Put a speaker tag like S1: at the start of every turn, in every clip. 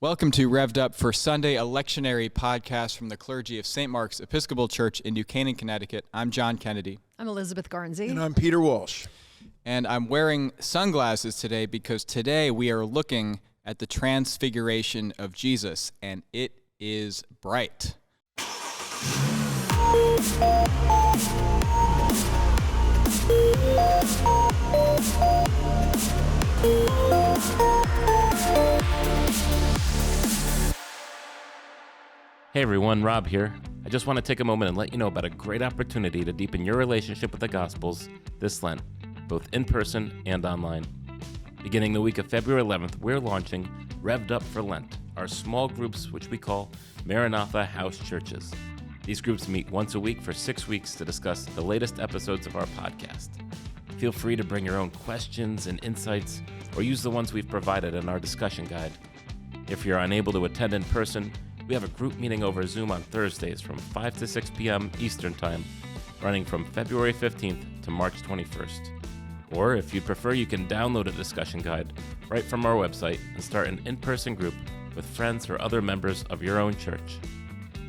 S1: Welcome to Rev'd Up for Sunday, a lectionary podcast from the clergy of St. Mark's Episcopal Church in New Canaan, Connecticut. I'm John Kennedy.
S2: I'm Elizabeth Garnsey.
S3: And I'm Peter Walsh.
S1: And I'm wearing sunglasses today because today we are looking at the Transfiguration of Jesus, and it is bright.
S4: Hey everyone, Rob here. I just want to take a moment and let you know about a great opportunity to deepen your relationship with the Gospels this Lent, both in person and online. Beginning the week of February 11th, we're launching Rev'd Up for Lent, our small groups which we call Maranatha House Churches. These groups meet once a week for 6 weeks to discuss the latest episodes of our podcast. Feel free to bring your own questions and insights or use the ones we've provided in our discussion guide. If you're unable to attend in person, we have a group meeting over Zoom on Thursdays from 5 to 6 p.m. Eastern Time, running from February 15th to March 21st. Or if you prefer, you can download a discussion guide right from our website and start an in-person group with friends or other members of your own church.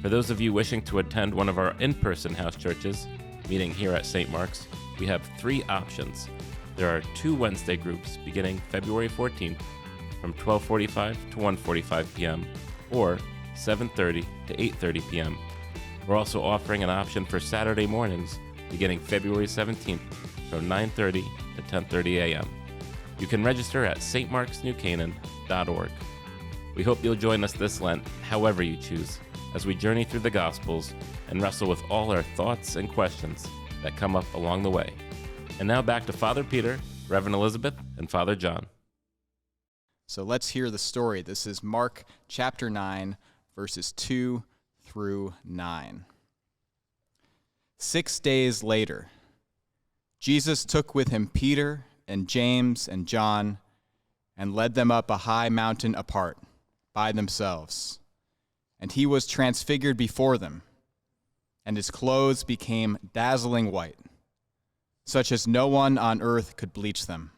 S4: For those of you wishing to attend one of our in-person house churches, meeting here at St. Mark's, we have 3 options. There are 2 Wednesday groups beginning February 14th from 12:45 to 1:45 p.m. or 7:30 to 8:30 p.m. We're also offering an option for Saturday mornings beginning February 17th from 9:30 to 10:30 a.m. You can register at stmarksnewcanaan.org. We hope you'll join us this Lent, however you choose, as we journey through the Gospels and wrestle with all our thoughts and questions that come up along the way. And now back to Father Peter, Reverend Elizabeth, and Father John.
S1: So let's hear the story. This is Mark chapter 9, verses 2 through 9. 6 days later, Jesus took with him Peter and James and John and led them up a high mountain apart by themselves. And he was transfigured before them, and his clothes became dazzling white, such as no one on earth could bleach them.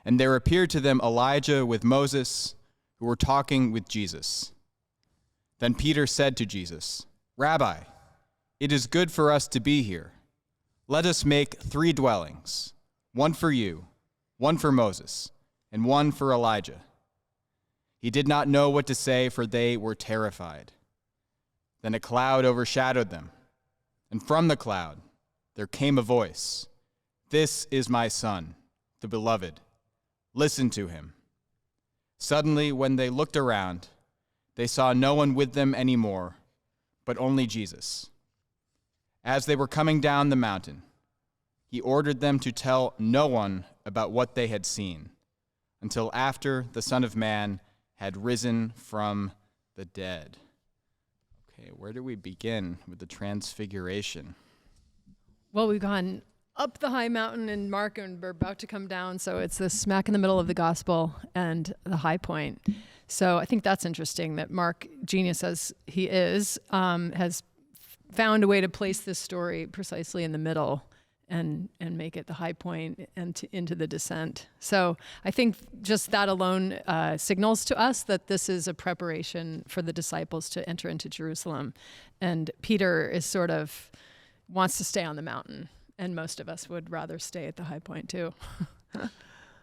S1: And there appeared to them Elijah with Moses, who were talking with Jesus. Then Peter said to Jesus, "Rabbi, it is good for us to be here. Let us make 3 dwellings, one for you, one for Moses, and one for Elijah." He did not know what to say, for they were terrified. Then a cloud overshadowed them, and from the cloud there came a voice, "This is my Son, the beloved. Listen to him." Suddenly, when they looked around, they saw no one with them anymore, but only Jesus. As they were coming down the mountain, he ordered them to tell no one about what they had seen, until after the Son of Man had risen from the dead. Okay, where do we begin with the Transfiguration?
S2: Well, we've gone up the high mountain in Mark, and we're about to come down, so it's this smack in the middle of the gospel and the high point. So I think that's interesting that Mark, genius as he is, has found a way to place this story precisely in the middle and make it the high point and into the descent. So I think just that alone signals to us that this is a preparation for the disciples to enter into Jerusalem. And Peter is sort of wants to stay on the mountain, and most of us would rather stay at the high point too.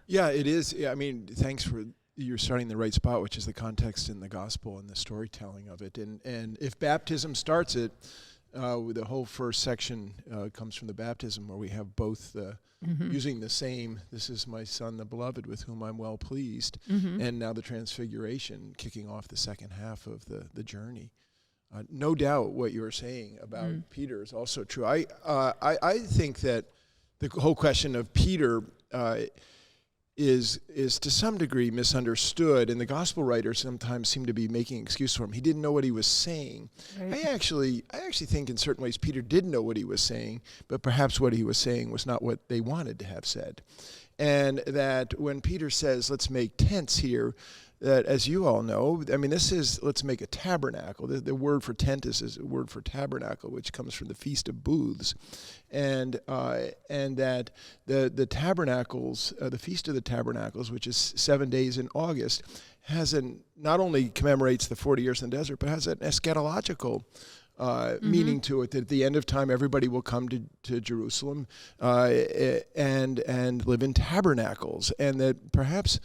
S3: Yeah, it is. Yeah, I mean, thanks for you're starting the right spot, which is the context in the gospel and the storytelling of it. And if baptism starts it, the whole first section comes from the baptism, where we have both using the same, "This is my Son, the beloved, with whom I'm well pleased," and now the Transfiguration kicking off the second half of the journey. No doubt what you were saying about Peter is also true. I think that the whole question of Peter is to some degree misunderstood, and the gospel writers sometimes seem to be making excuse for him. He didn't know what he was saying. Right. I actually think in certain ways Peter did know what he was saying, but perhaps what he was saying was not what they wanted to have said. And that when Peter says, "Let's make tents here," that, as you all know, I mean, this is, let's make a tabernacle. The word for tent is a word for tabernacle, which comes from the Feast of Booths. And that the tabernacles, the Feast of the Tabernacles, which is 7 days in August, not only commemorates the 40 years in the desert, but has an eschatological meaning to it, that at the end of time everybody will come to Jerusalem and live in tabernacles, and that perhaps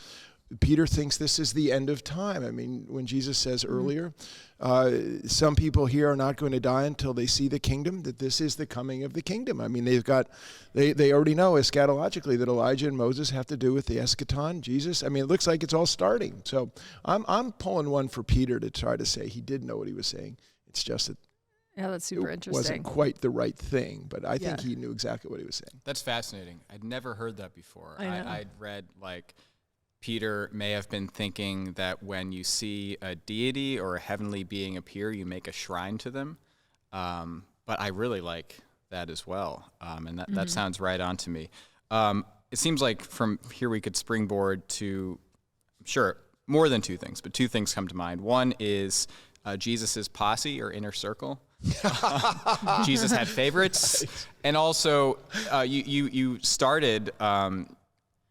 S3: Peter thinks this is the end of time. I mean, when Jesus says earlier, some people here are not going to die until they see the kingdom, that this is the coming of the kingdom. I mean, they already know eschatologically that Elijah and Moses have to do with the eschaton, Jesus. I mean, it looks like it's all starting. So I'm pulling one for Peter to try to say he did know what he was saying. It's just that
S2: that's super interesting.
S3: Wasn't quite the right thing, but I think he knew exactly what he was saying.
S1: That's fascinating. I'd never heard that before. I'd read Peter may have been thinking that when you see a deity or a heavenly being appear, you make a shrine to them. But I really like that as well. And that sounds right on to me. It seems like from here we could springboard to, sure, more than two things, but two things come to mind. One is Jesus's posse or inner circle. Jesus had favorites. Right. And also, you started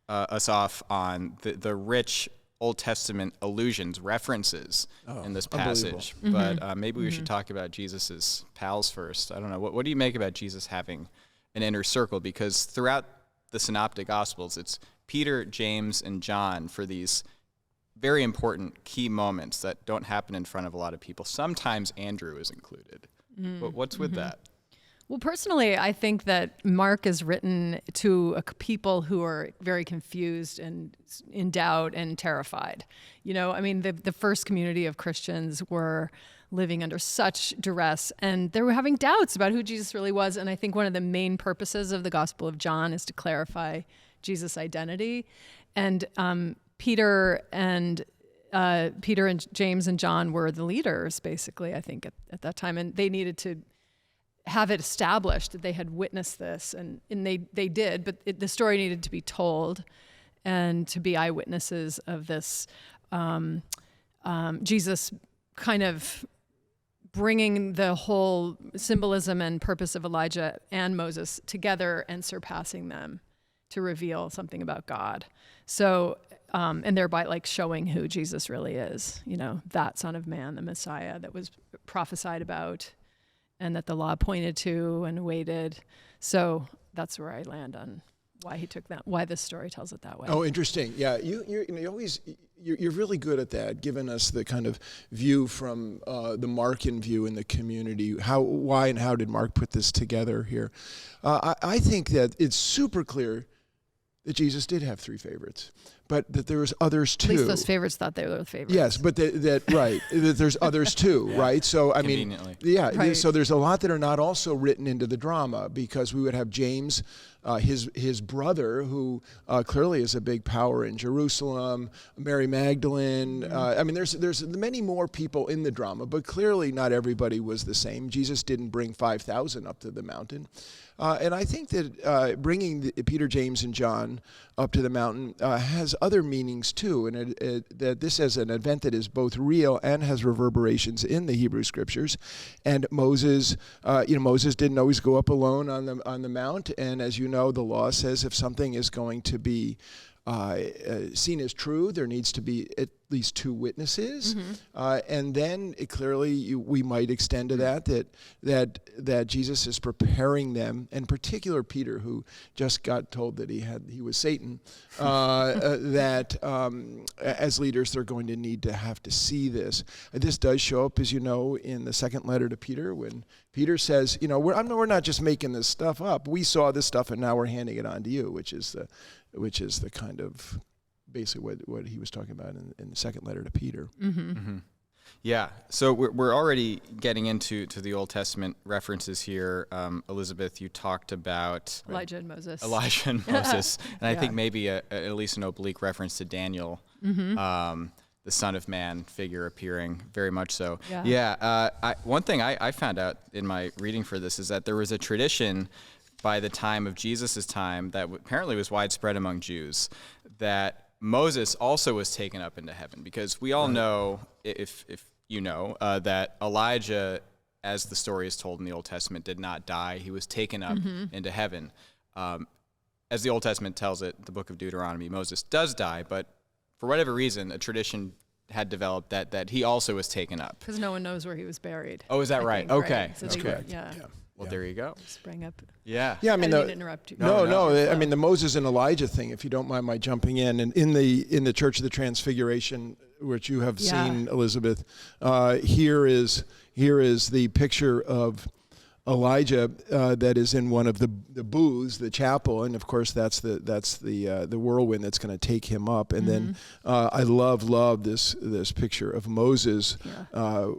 S1: us off on the rich Old Testament allusions, references in this passage. But maybe we should talk about Jesus's pals first. I don't know. What do you make about Jesus having an inner circle? Because throughout the Synoptic Gospels, it's Peter, James, and John for these very important key moments that don't happen in front of a lot of people. Sometimes Andrew is included. But what's with that?
S2: Well, personally, I think that Mark is written to people who are very confused and in doubt and terrified. You know, I mean, the first community of Christians were living under such duress, and they were having doubts about who Jesus really was. And I think one of the main purposes of the Gospel of John is to clarify Jesus' identity. And Peter and James and John were the leaders, basically, I think, at that time. And they needed to have it established that they had witnessed this. And they did, but the story needed to be told and to be eyewitnesses of this. Jesus kind of bringing the whole symbolism and purpose of Elijah and Moses together and surpassing them to reveal something about God. So, and thereby like showing who Jesus really is, you know, that Son of Man, the Messiah that was prophesied about and that the law pointed to and waited. So that's where I land on why he took that, why this story tells it that way.
S3: Oh, interesting. Yeah, you're really good at that, giving us the kind of view from the Markan view in the community. Why and how did Mark put this together here? I think that it's super clear that Jesus did have three favorites, but that there was others too.
S2: At least those favorites thought they were the favorites.
S3: Yes, but that there's others too, yeah. Right? So I mean,
S2: right.
S3: So there's a lot that are not also written into the drama, because we would have James, his brother, who clearly is a big power in Jerusalem, Mary Magdalene. Mm-hmm. I mean, there's many more people in the drama, but clearly not everybody was the same. Jesus didn't bring 5,000 up to the mountain. And I think that bringing Peter, James, and John up to the mountain has other meanings too, and that this is an event that is both real and has reverberations in the Hebrew Scriptures. And Moses didn't always go up alone on the mount, and as you know, the law says if something is going to be seen as true, there needs to be at least two witnesses, and then clearly we might extend to that Jesus is preparing them, in particular Peter, who just got told that he was Satan, that as leaders they're going to have to see this. This does show up, as you know, in the second letter to Peter, when Peter says, we're not just making this stuff up. We saw this stuff, and now we're handing it on to you, which is the kind of basically what he was talking about in the second letter to Peter.
S2: Mm-hmm. Mm-hmm.
S1: Yeah, so we're already getting into the Old Testament references here. Elizabeth, you talked about
S2: Elijah and Moses.
S1: And I think maybe at least an oblique reference to Daniel, the Son of Man figure appearing, very much so. One thing I found out in my reading for this is that there was a tradition by the time of Jesus' time that apparently was widespread among Jews, that Moses also was taken up into heaven, because we all know, if you know, that Elijah, as the story is told in the Old Testament, did not die. He was taken up into heaven. As the Old Testament tells it, the book of Deuteronomy, Moses does die, but for whatever reason, a tradition had developed that he also was taken up.
S2: Because no one knows where he was buried.
S1: Oh, is that right?
S2: Think,
S1: Okay.
S2: right? So
S3: That's
S2: they-
S3: correct.
S2: Yeah.
S1: Well, there you go.
S2: Sprang up.
S1: Yeah.
S3: Yeah, I mean,
S2: didn't mean to interrupt you.
S3: No. I mean, the Moses and Elijah thing, if you don't mind my jumping in, and in the Church of the Transfiguration, which you have seen, Elizabeth, here is the picture of Elijah that is in one of the booths, the chapel, and of course that's the whirlwind that's going to take him up. And then I love this picture of Moses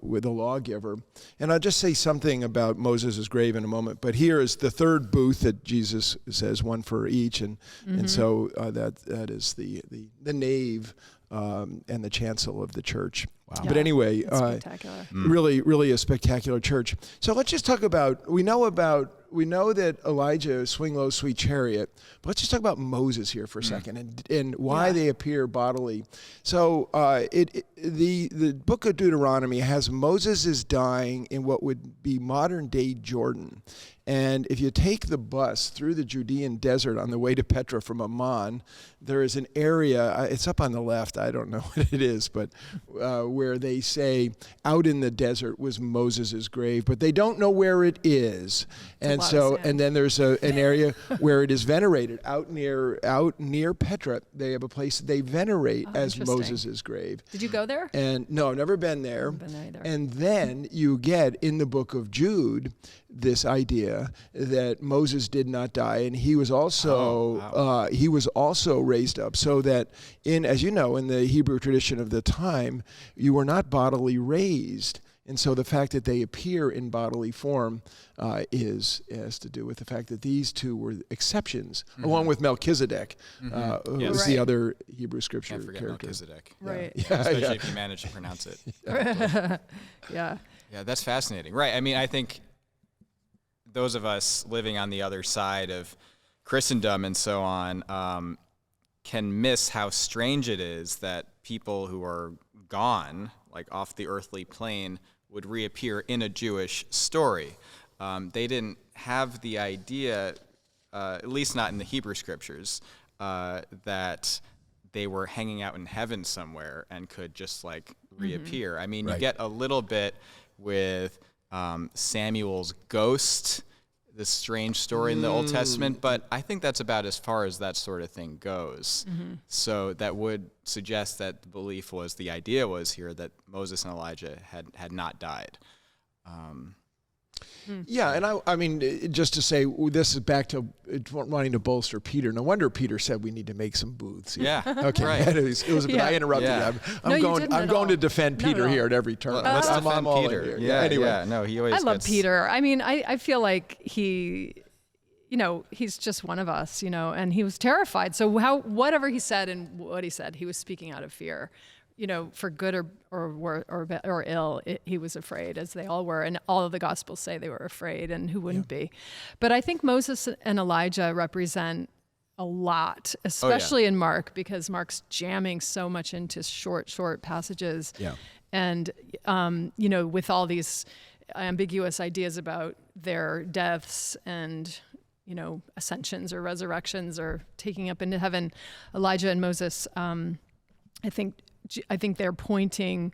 S3: with the lawgiver. And I'll just say something about Moses' grave in a moment. But here is the third booth that Jesus says, one for each, and so that is the nave and the chancel of the church. Wow. But anyway,
S2: spectacular.
S3: Really a spectacular church. So let's just talk about, we know that Elijah, swing low, sweet chariot, but let's just talk about Moses here for a second and why they appear bodily. So the book of Deuteronomy has Moses is dying in what would be modern day Jordan. And if you take the bus through the Judean desert on the way to Petra from Amman, there is an area, it's up on the left, I don't know what it is, but where they say out in the desert was Moses' grave, but they don't know where it is. And so, and then there's an area where it is venerated out near Petra. They have a place they venerate as Moses' grave.
S2: Did you go there?
S3: And no, never been there.
S2: Never been there either.
S3: And then you get in the book of Jude this idea that Moses did not die, and he was also raised up, so that as you know, in the Hebrew tradition of the time, you were not bodily raised. And so the fact that they appear in bodily form has to do with the fact that these two were exceptions, along with Melchizedek, who was the other Hebrew scripture
S1: Can't forget
S3: character.
S1: Melchizedek.
S2: Right.
S1: Especially if you manage to pronounce it.
S2: Yeah.
S1: Yeah, that's fascinating. Right. I mean, I think those of us living on the other side of Christendom and so on can miss how strange it is that people who are gone, like off the earthly plane, would reappear in a Jewish story. They didn't have the idea, at least not in the Hebrew scriptures, that they were hanging out in heaven somewhere and could just like reappear. I mean, you get a little bit with Samuel's ghost, this strange story in the Old Testament, but I think that's about as far as that sort of thing goes. So that would suggest that the idea was here that Moses and Elijah had not died.
S3: Yeah, and I mean, just to say, this is back to wanting to bolster Peter. No wonder Peter said we need to make some booths.
S1: Yeah,
S3: okay.
S1: right.
S3: Elizabeth, I interrupted you. I'm going to defend Peter here at every turn.
S1: Let's
S3: I'm
S1: defend
S3: all
S1: Peter.
S3: in here.
S1: Yeah,
S3: anyway.
S1: yeah, no, he always.
S2: I love Peter. I mean, I feel like he, he's just one of us, and he was terrified. So whatever he said and what he said, he was speaking out of fear. For good or ill, he was afraid, as they all were, and all of the Gospels say they were afraid, and who wouldn't be? But I think Moses and Elijah represent a lot, especially in Mark, because Mark's jamming so much into short passages, and with all these ambiguous ideas about their deaths and ascensions or resurrections or taking up into heaven. Elijah and Moses, I think they're pointing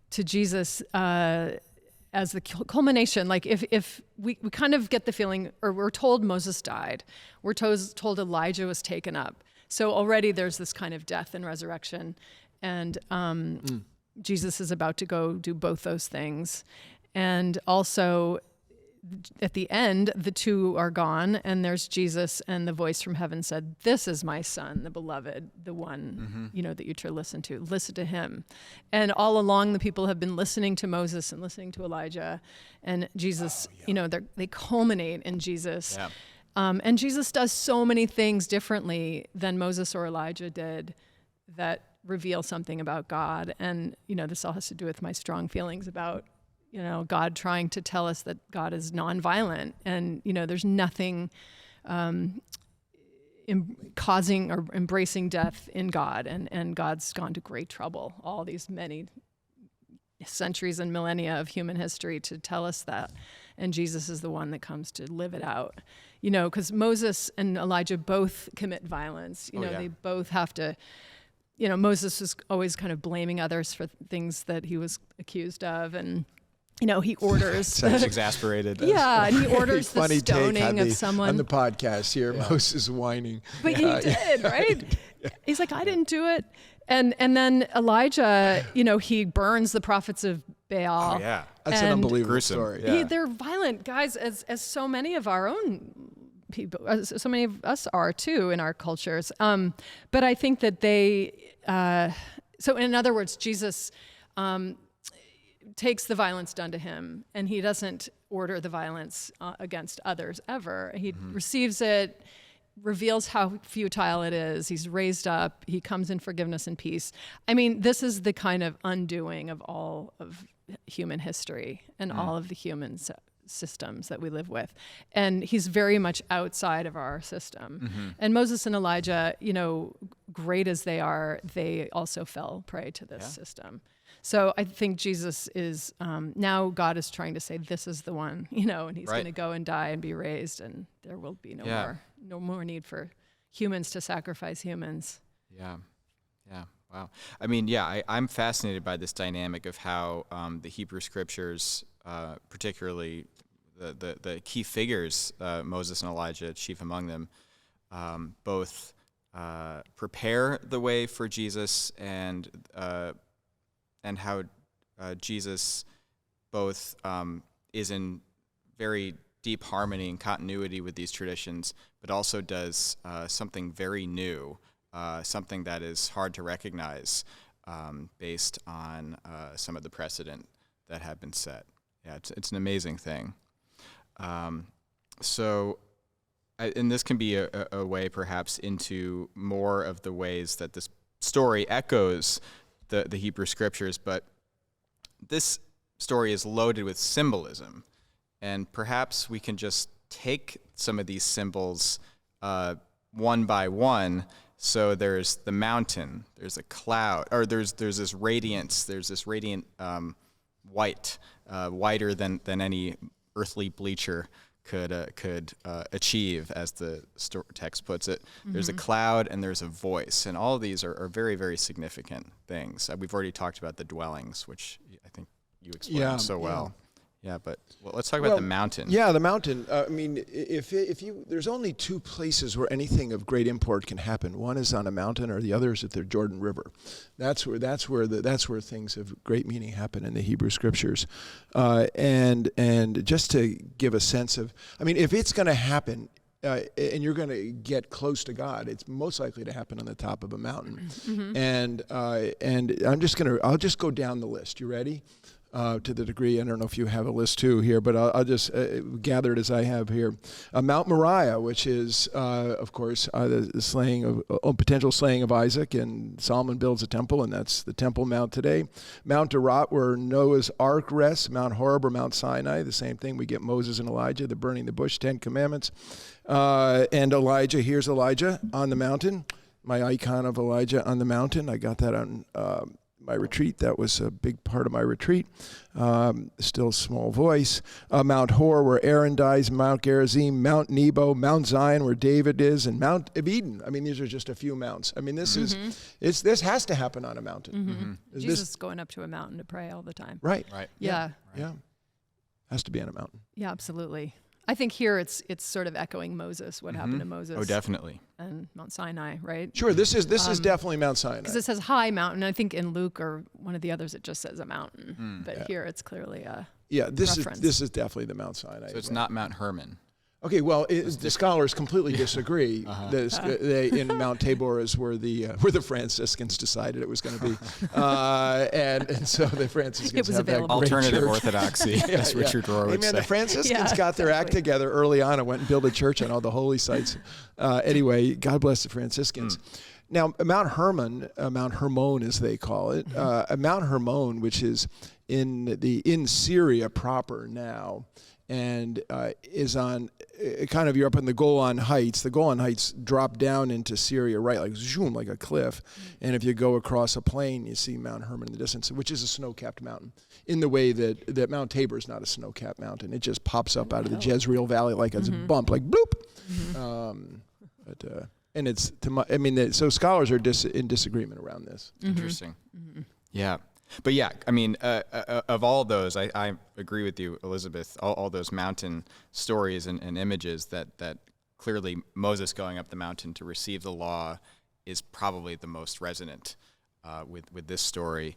S2: to Jesus as the culmination. Like if we kind of get the feeling, or we're told Moses died, we're told Elijah was taken up. So already there's this kind of death and resurrection, and Jesus is about to go do both those things. And also at the end, the two are gone, and there's Jesus, and the voice from heaven said, "This is my son, the beloved, the one, that you should listen to. Listen to him." And all along, the people have been listening to Moses and listening to Elijah, and Jesus, they culminate in Jesus. Yeah. And Jesus does so many things differently than Moses or Elijah did that reveal something about God. And, this all has to do with my strong feelings about God trying to tell us that God is nonviolent, and there's nothing causing or embracing death in God, and God's gone to great trouble all these many centuries and millennia of human history to tell us that, and Jesus is the one that comes to live it out. Because Moses and Elijah both commit violence. They both have to. Moses was always kind of blaming others for things that he was accused of, and he orders.
S1: Sounds exasperated.
S2: Yeah, and he orders the stoning of someone.
S3: On the podcast here, Moses whining.
S2: But he did, right? He's like, I didn't do it. And then Elijah, he burns the prophets of Baal.
S1: Oh, yeah.
S3: That's an unbelievable story.
S1: Yeah.
S2: They're violent guys, as so many of our own people, as so many of us are too in our cultures. But I think that so in other words, Jesus takes the violence done to him, and he doesn't order the violence against others ever. He receives it, reveals how futile it is. He's raised up. He comes in forgiveness and peace. I mean, this is the kind of undoing of all of human history and all of the human systems that we live with. And he's very much outside of our system. And Moses and Elijah, great as they are, they also fell prey to this system. So I think Jesus is, now God is trying to say, this is the one, and he's going to go and die and be raised, and there will be no more need for humans to sacrifice humans. Yeah.
S1: Wow. I mean, I'm fascinated by this dynamic of how the Hebrew scriptures, particularly the key figures, Moses and Elijah, chief among them, both prepare the way for Jesus and how Jesus both is in very deep harmony and continuity with these traditions, but also does something very new, something that is hard to recognize based on some of the precedent that have been set. Yeah, it's an amazing thing. And this can be a way perhaps into more of the ways that this story echoes the Hebrew scriptures, but this story is loaded with symbolism, and perhaps we can just take some of these symbols one by one. So there's the mountain, there's a cloud, or there's this radiance, there's this radiant white, whiter than any earthly bleacher could achieve, as the text puts it. There's a cloud and there's a voice, and all of these are very, very significant things. We've already talked about the dwellings, which I think you explained so well. Yeah, but let's talk about the mountain.
S3: Yeah, the mountain. I mean, if there's only two places where anything of great import can happen. One is on a mountain, or the other is at the Jordan River. That's where things of great meaning happen in the Hebrew scriptures. And just to give a sense of, I mean, if it's going to happen, and you're going to get close to God, it's most likely to happen on the top of a mountain. And I'll just go down the list. You ready? To the degree, I don't know if you have a list too here, but I'll just gather it as I have here. Mount Moriah, which is, of course, the potential slaying of Isaac, and Solomon builds a temple, and that's the Temple Mount today. Mount Derat, where Noah's Ark rests. Mount Horeb or Mount Sinai, the same thing. We get Moses and Elijah, the burning the bush, 10 Commandments. And Elijah, here's Elijah on the mountain. My icon of Elijah on the mountain. I got that on my retreat. That was a big part of my retreat. Still small voice. Mount Hor, where Aaron dies. Mount Gerizim, Mount Nebo, Mount Zion, where David is, and Mount of Eden. I mean, these are just a few mounts. I mean, this has to happen on a mountain.
S2: Jesus is going up to a mountain to pray all the time.
S3: Right.
S2: Yeah.
S3: Has to be on a mountain.
S2: Yeah, absolutely. I think here it's sort of echoing Moses, what happened to Moses.
S1: Oh, definitely.
S2: And Mount Sinai, right?
S3: Sure, this is definitely Mount Sinai.
S2: Because it says high mountain. I think in Luke or one of the others it just says a mountain. But here it's clearly a reference.
S3: This is definitely the Mount Sinai.
S1: So it's not Mount Hermon.
S3: Okay, well, the scholars completely disagree. In Mount Tabor is where the Franciscans decided it was going to be, and so the Franciscans have that great
S1: alternative
S3: church.
S1: orthodoxy, as Richard Rohr would say.
S3: The Franciscans got their act together early on and went and built a church on all the holy sites. Anyway, God bless the Franciscans. Now, Mount Hermon, Mount Hermon as they call it, Mount Hermon, which is in Syria proper now, and is on kind of, you're up in the Golan Heights. The Golan Heights drop down into Syria, right, like zoom, like a cliff. And if you go across a plain, you see Mount Hermon in the distance, which is a snow-capped mountain, in the way that Mount Tabor is not a snow-capped mountain. It just pops up out of the Jezreel Valley like a bump, like bloop. And it's, so scholars are in disagreement around this.
S1: Interesting. Yeah. But yeah, I mean, of all those, I agree with you, Elizabeth, all those mountain stories and images that clearly Moses going up the mountain to receive the law is probably the most resonant with this story,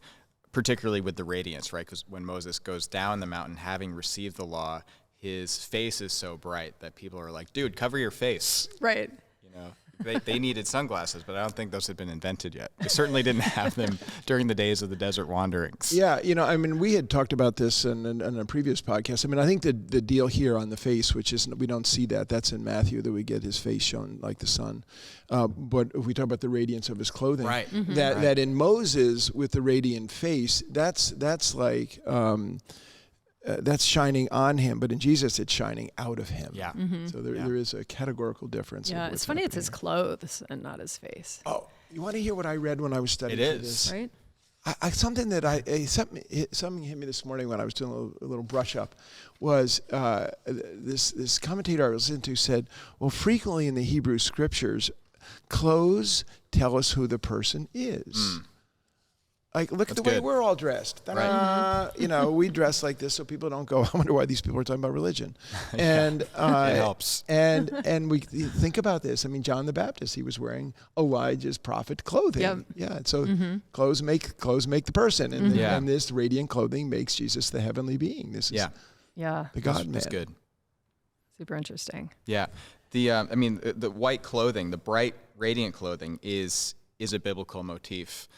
S1: particularly with the radiance, right? Because when Moses goes down the mountain, having received the law, his face is so bright that people are like, dude, cover your face.
S2: Right.
S1: You know? They needed sunglasses, but I don't think those had been invented yet. They certainly didn't have them during the days of the desert wanderings.
S3: Yeah, we had talked about this in a previous podcast. I think the deal here on the face, which isn't, we don't see that's in Matthew, that we get his face shown like the sun. But if we talk about the radiance of his clothing,
S1: right.
S3: That in Moses with the radiant face, that's like... that's shining on him, but in Jesus, it's shining out of him.
S1: Yeah.
S3: So there is a categorical difference.
S2: Yeah, it's funny. It's his clothes and not his face.
S3: Oh, you want to hear what I read when I was studying
S1: for
S3: this?
S2: Right.
S3: Something hit me this morning when I was doing a little brush up was this commentator I was into said, well, frequently in the Hebrew scriptures, clothes tell us who the person is. Like, look at the way we're all dressed.
S1: Right.
S3: We dress like this so people don't go, I wonder why these people are talking about religion. And
S1: it helps.
S3: And we think about this. John the Baptist, he was wearing Elijah's prophet clothing.
S2: Yep.
S3: Yeah. So clothes make the person. And, and this radiant clothing makes Jesus the heavenly being. This is the God-man.
S1: That's good.
S2: Super interesting.
S1: Yeah. The white clothing, the bright, radiant clothing is a biblical motif.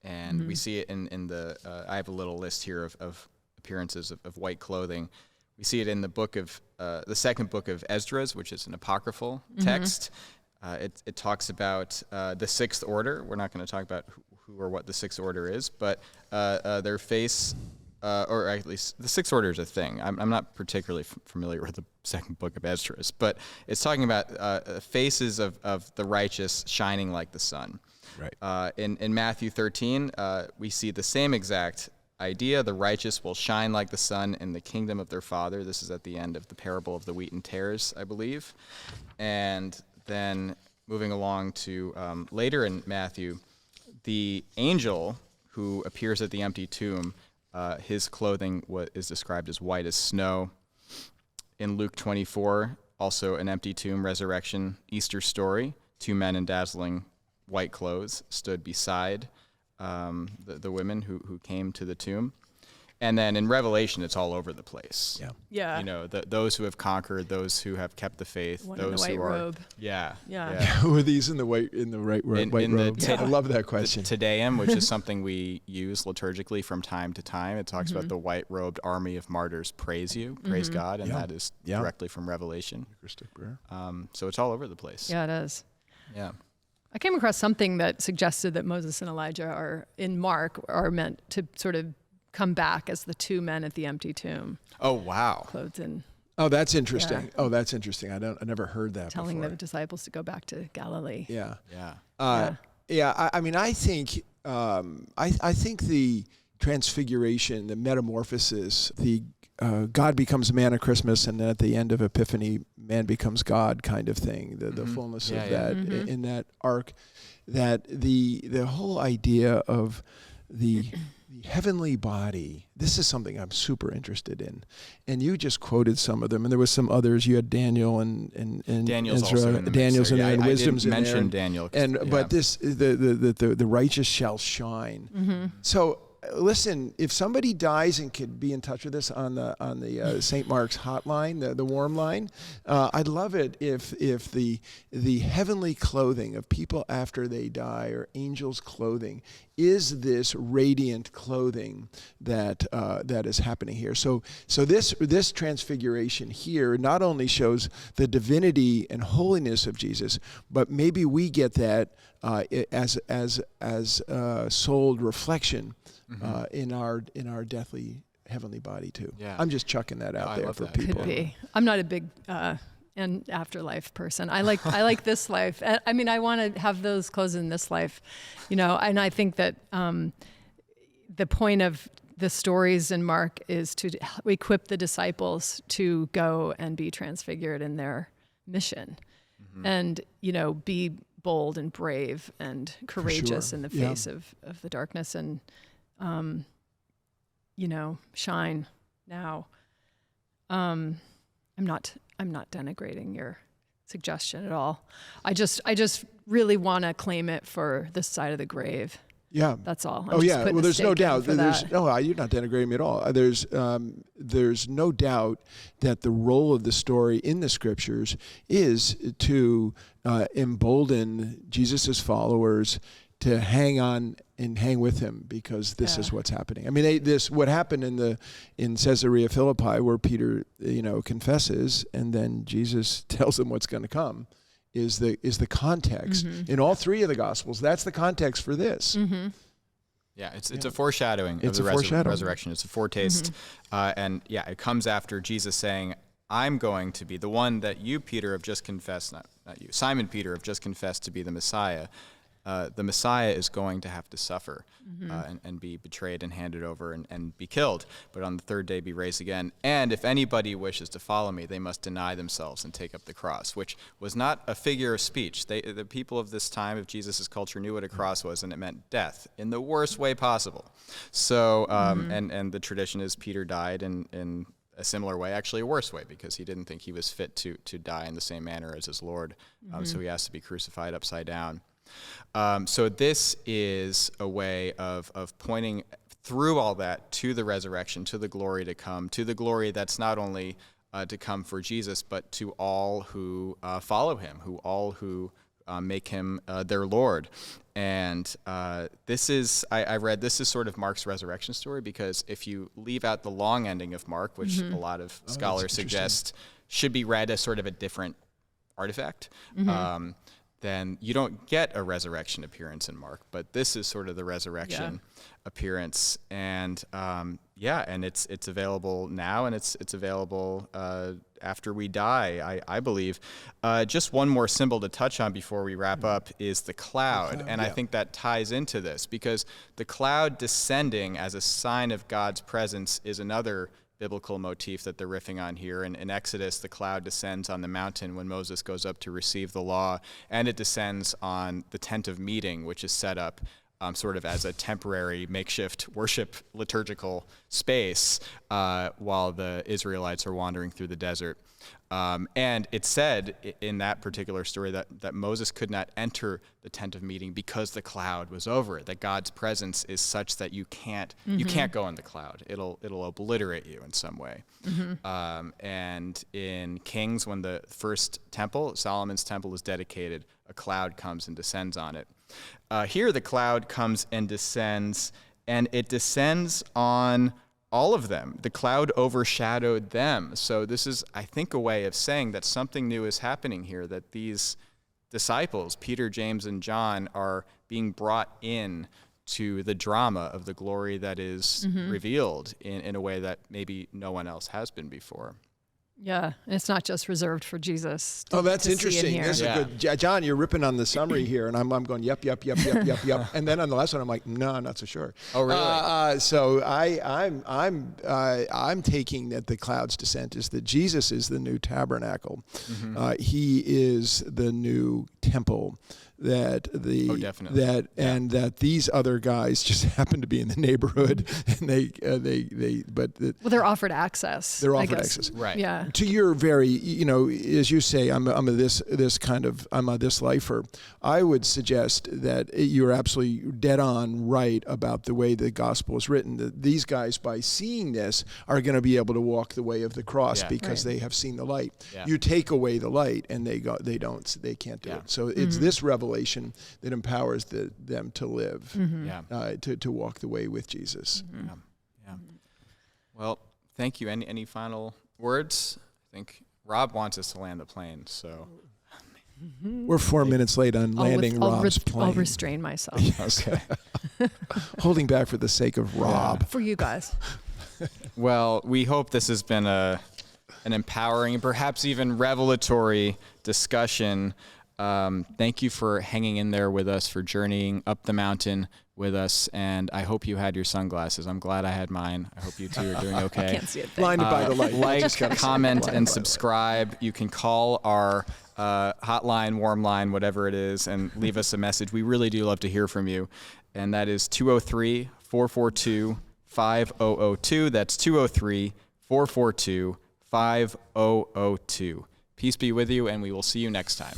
S1: And we see it in the, I have a little list here of appearances of white clothing. We see it in the book of, the second book of Esdras, which is an apocryphal text. It talks about the sixth order. We're not going to talk about who or what the sixth order is, but their face, or at least the sixth order is a thing. I'm not particularly familiar with the second book of Esdras, but it's talking about faces of the righteous shining like the sun.
S3: Right.
S1: In Matthew 13, we see the same exact idea. The righteous will shine like the sun in the kingdom of their Father. This is at the end of the parable of the wheat and tares, I believe. And then moving along to later in Matthew, the angel who appears at the empty tomb, his clothing is described as white as snow. In Luke 24, also an empty tomb, resurrection, Easter story, two men in dazzling white clothes stood beside the women who came to the tomb. And then in Revelation, it's all over the place.
S2: Yeah.
S1: Those who have conquered, those who have kept the faith,
S2: One
S1: those
S2: in the white
S1: who are
S2: robe.
S1: Yeah.
S3: Who are these in the white robe? I love that question.
S1: The Te Deum, which is something we use liturgically from time to time. It talks about the white-robed army of martyrs praise you, praise God, and that is directly from Revelation.
S3: Eucharistic prayer.
S1: So it's all over the place.
S2: Yeah, it is.
S1: Yeah.
S2: I came across something that suggested that Moses and Elijah are in Mark are meant to sort of come back as the two men at the empty tomb.
S1: Oh, wow.
S2: Clothed in.
S3: Oh, that's interesting.
S2: Yeah.
S3: Oh, that's interesting. I never heard that
S2: Telling
S3: before.
S2: the disciples to go back to Galilee.
S3: Yeah.
S1: Yeah.
S3: I think the Transfiguration, the metamorphosis, the God becomes man at Christmas, and then at the end of Epiphany, man becomes God kind of thing. The fullness of that in that arc, that the whole idea of the heavenly body. This is something I'm super interested in, and you just quoted some of them, and there was some others. You had Daniel and
S1: Daniel's
S3: Ezra,
S1: also in the
S3: Daniel's
S1: mix
S3: in there, and
S1: I
S3: Wisdom's
S1: didn't
S3: in there.
S1: mention Daniel,
S3: But this the righteous shall shine. So listen, if somebody dies and could be in touch with us on the St. Mark's hotline, the warm line, I'd love it if the heavenly clothing of people after they die, or angels' clothing, is this radiant clothing that is happening here. So this transfiguration here not only shows the divinity and holiness of Jesus, but maybe we get that as souled reflection in our deathly heavenly body too.
S1: Yeah.
S3: I'm just chucking that out
S1: I
S3: there
S1: love
S3: for
S1: that.
S3: people.
S2: Could be. I'm not a big and afterlife person. I like this life. I mean, I want to have those clothes in this life, and I think that the point of the stories in Mark is to equip the disciples to go and be transfigured in their mission, and be bold and brave and courageous in the face of the darkness, and shine now. I'm not denigrating your suggestion at all. I just really want to claim it for this side of the grave.
S3: Yeah,
S2: that's all.
S3: Well, there's no doubt. You're not denigrating me at all. There's no doubt that the role of the story in the scriptures is to embolden Jesus's followers to hang on and hang with him, because this is what's happening. I mean, what happened in Caesarea Philippi, where Peter confesses, and then Jesus tells him what's going to come, is the context in all three of the Gospels. That's the context for this.
S1: Mm-hmm. Yeah, it's a foreshadowing of the resurrection. It's a foretaste, and it comes after Jesus saying, "I'm going to be the one that you, Peter, have just confessed. Not you, Simon Peter, have just confessed to be the Messiah." The Messiah is going to have to suffer and be betrayed and handed over and be killed, but on the third day be raised again. And if anybody wishes to follow me, they must deny themselves and take up the cross, which was not a figure of speech. The people of this time of Jesus' culture knew what a cross was, and it meant death in the worst way possible. So, and the tradition is Peter died in a similar way, actually a worse way, because he didn't think he was fit to die in the same manner as his Lord. So he has to be crucified upside down. So this is a way of pointing through all that to the resurrection, to the glory to come, to the glory that's not only to come for Jesus, but to all who follow him, all who make him their Lord. And this is sort of Mark's resurrection story, because if you leave out the long ending of Mark, which a lot of scholars suggest should be read as sort of a different artifact, then you don't get a resurrection appearance in Mark. But this is sort of the resurrection appearance, and and it's available now, and it's available after we die, I believe. Just one more symbol to touch on before we wrap up is the cloud, and I think that ties into this, because the cloud descending as a sign of God's presence is another biblical motif that they're riffing on here. In Exodus, the cloud descends on the mountain when Moses goes up to receive the law, and it descends on the tent of meeting, which is set up sort of as a temporary makeshift worship liturgical space while the Israelites are wandering through the desert. And it's said in that particular story that Moses could not enter the tent of meeting because the cloud was over it, that God's presence is such that you can't go in the cloud. It'll obliterate you in some way. And in Kings, when the first temple, Solomon's temple, is dedicated, a cloud comes and descends on it. Here the cloud comes and descends, and it descends on all of them. The cloud overshadowed them. So this is, I think, a way of saying that something new is happening here, that these disciples, Peter, James, and John, are being brought in to the drama of the glory that is revealed in a way that maybe no one else has been before.
S2: Yeah, and it's not just reserved for Jesus.
S3: That's interesting. This is good. John, you're ripping on the summary here, and I'm going, yep. And then on the last one, I'm like, no, I'm not so sure.
S1: Oh, really?
S3: So I'm taking that the cloud's descent is that Jesus is the new tabernacle. He is the new temple. And that these other guys just happen to be in the neighborhood, and
S2: they're offered access.
S3: They're offered access,
S1: right?
S2: Yeah.
S3: To your very, as you say, I'm a this lifer. I would suggest that you're absolutely dead on right about the way the gospel is written. That these guys, by seeing this, are going to be able to walk the way of the cross because they have seen the light. Yeah. You take away the light, and they can't do it. So it's this revelation that empowers them to live, to walk the way with Jesus.
S1: Yeah. Well, thank you. Any final words? I think Rob wants us to land the plane, so.
S3: We're 4 minutes late on landing Rob's plane.
S2: I'll restrain myself.
S3: Yes. Okay. Holding back for the sake of Rob.
S2: For you guys.
S1: Well, we hope this has been an empowering, perhaps even revelatory discussion. Thank you for hanging in there with us, for journeying up the mountain with us, and I hope you had your sunglasses. I'm glad I had mine. I hope you two are doing okay.
S2: I can't see a thing.
S3: Blinded by the light.
S1: Like, comment, and subscribe. You can call our hotline, warm line, whatever it is, and leave us a message. We really do love to hear from you, and that is 203-442-5002. That's 203-442-5002. Peace be with you, and we will see you next time.